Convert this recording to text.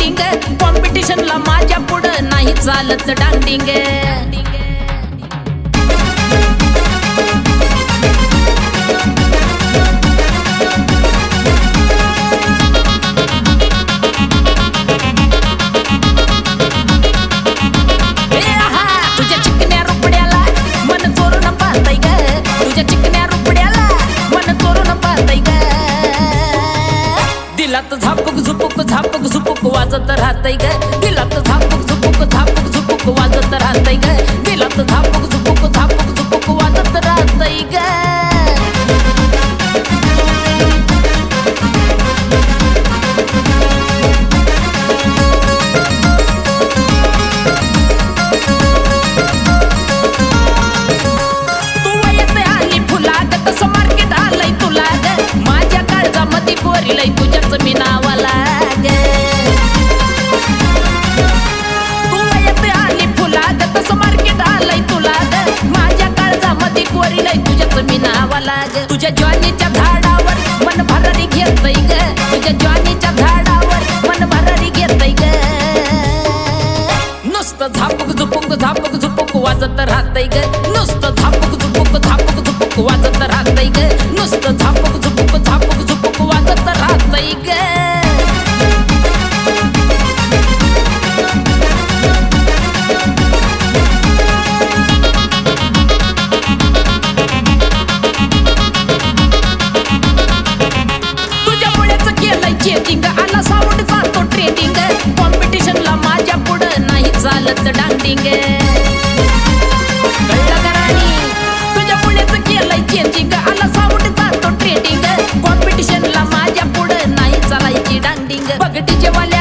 trading कॉम्पिटिशनला माझ्या पुढं नाही चालत डांडिंग दिलात झापूक झुपूक झापूक झुपूक वाजत राहतय ग दिलात झापूक झुपूक झापूक झुपूक वाजत राहतय ग दिलात झापूक झुपूक झापूक झुपूक वाजत राहतय ग तू वयत आली फुलाग तसं मार्केट आलंय तुला ग माझ्या काळजामध्ये पोरीलय तुझ्याच मी नावाला ग तू वयत आली फुलाग तसं मार्केट आलंय तुला ग माझ्या काळजामध्ये पोरीलय तुझ्याच मी नावाला ग तुझ्या ज्वानीच्या झाडावर मन भरारी घेतय ग तुझ्या ज्वानीच्या झाडावर मन भरारी घेतय ग नुसतं झापूक झुपूक झापूक झुपूक वाजत राहतय ग नुसतं झापूक झुपूक झापूक झुपूक वाजत राहतय ग नुसतं झापूक झुपूक झापूक झुपूक वाजत राहतय ग तुझ्यामुळेच केलंय चेकिंग आला साऊंड जातो ट्रेडिंग कॉम्पिटिशनला माझ्या पुढं नाही चालत डांडिंग कळलं का राणी तुझ्यामुळेच केलंय चेकिंग आला साऊंड जातो ट्रेडिंग कॉम्पिटिशनला माझ्या पुढं नाही चालायची डांडिंग बघ डीजे वाले